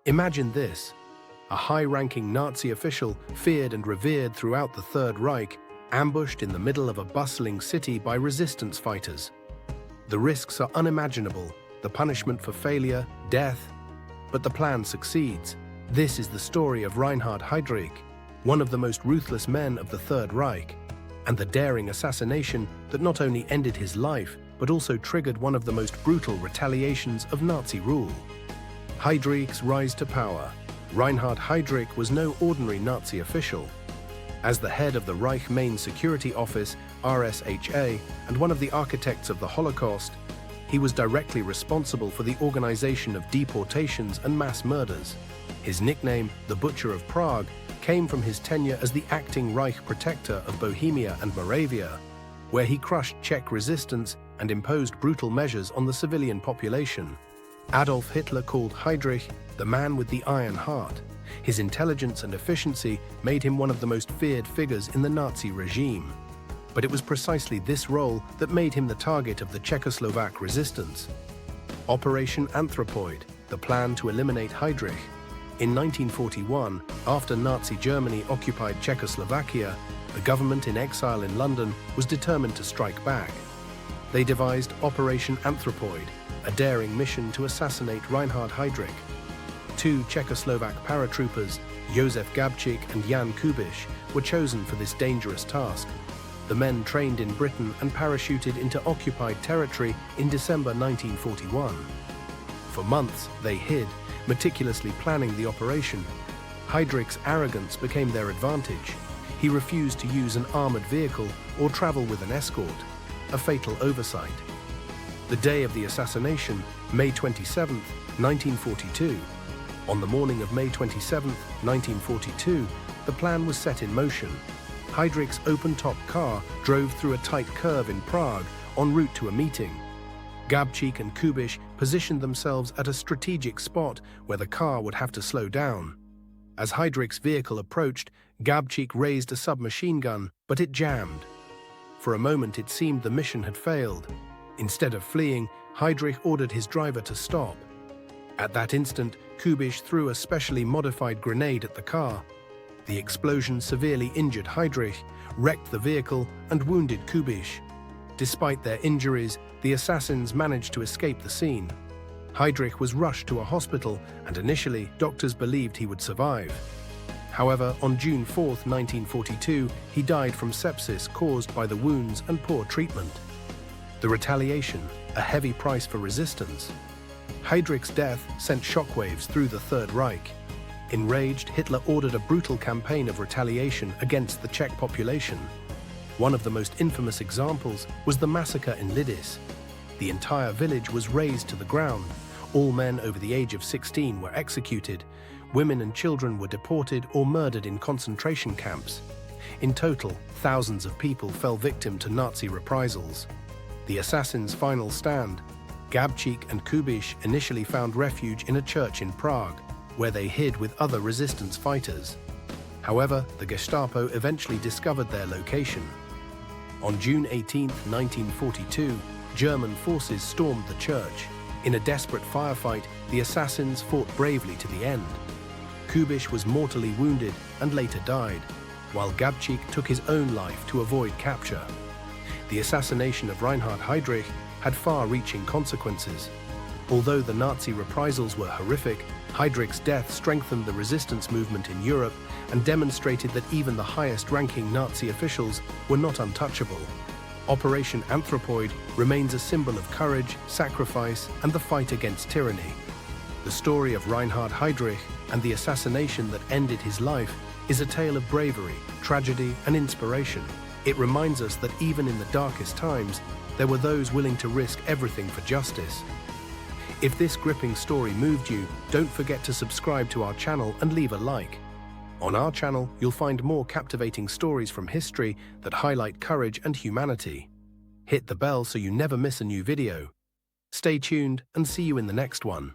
Imagine this: a high-ranking Nazi official, feared and revered throughout the Third Reich, ambushed in the middle of a bustling city by resistance fighters. The risks are unimaginable, the punishment for failure, death, but the plan succeeds. This is the story of Reinhard Heydrich, one of the most ruthless men of the Third Reich, and the daring assassination that not only ended his life, but also triggered one of the most brutal retaliations of Nazi rule. Heydrich's rise to power. Reinhard Heydrich was no ordinary Nazi official. As the head of the Reich Main Security Office, RSHA, and one of the architects of the Holocaust, he was directly responsible for the organization of deportations and mass murders. His nickname, the Butcher of Prague, came from his tenure as the acting Reich protector of Bohemia and Moravia, where he crushed Czech resistance and imposed brutal measures on the civilian population. Adolf Hitler called Heydrich the man with the iron heart. His intelligence and efficiency made him one of the most feared figures in the Nazi regime. But it was precisely this role that made him the target of the Czechoslovak resistance. Operation Anthropoid, the plan to eliminate Heydrich. In 1941, after Nazi Germany occupied Czechoslovakia, the government in exile in London was determined to strike back. They devised Operation Anthropoid, a daring mission to assassinate Reinhard Heydrich. Two Czechoslovak paratroopers, Josef Gabčík and Jan Kubiš, were chosen for this dangerous task. The men trained in Britain and parachuted into occupied territory in December 1941. For months, they hid, meticulously planning the operation. Heydrich's arrogance became their advantage. He refused to use an armored vehicle or travel with an escort, a fatal oversight. The day of the assassination, May 27, 1942. On the morning of May 27, 1942, the plan was set in motion. Heydrich's open-top car drove through a tight curve in Prague en route to a meeting. Gabčík and Kubiš positioned themselves at a strategic spot where the car would have to slow down. As Heydrich's vehicle approached, Gabčík raised a submachine gun, but it jammed. For a moment it seemed the mission had failed. Instead of fleeing, Heydrich ordered his driver to stop. At that instant, Kubiš threw a specially modified grenade at the car. The explosion severely injured Heydrich, wrecked the vehicle, and wounded Kubiš. Despite their injuries, the assassins managed to escape the scene. Heydrich was rushed to a hospital, and initially, doctors believed he would survive. However, on June 4, 1942, he died from sepsis caused by the wounds and poor treatment. The retaliation, a heavy price for resistance. Heydrich's death sent shockwaves through the Third Reich. Enraged, Hitler ordered a brutal campaign of retaliation against the Czech population. One of the most infamous examples was the massacre in Lidis. The entire village was razed to the ground. All men over the age of 16 were executed. Women and children were deported or murdered in concentration camps. In total, thousands of people fell victim to Nazi reprisals. The assassins' final stand. Gabčík and Kubiš initially found refuge in a church in Prague, where they hid with other resistance fighters. However, the Gestapo eventually discovered their location. On June 18, 1942, German forces stormed the church. In a desperate firefight, the assassins fought bravely to the end. Kubiš was mortally wounded and later died, while Gabčík took his own life to avoid capture. The assassination of Reinhard Heydrich had far-reaching consequences. Although the Nazi reprisals were horrific, Heydrich's death strengthened the resistance movement in Europe and demonstrated that even the highest-ranking Nazi officials were not untouchable. Operation Anthropoid remains a symbol of courage, sacrifice, and the fight against tyranny. The story of Reinhard Heydrich and the assassination that ended his life is a tale of bravery, tragedy, and inspiration. It reminds us that even in the darkest times, there were those willing to risk everything for justice. If this gripping story moved you, don't forget to subscribe to our channel and leave a like. On our channel, you'll find more captivating stories from history that highlight courage and humanity. Hit the bell so you never miss a new video. Stay tuned and see you in the next one.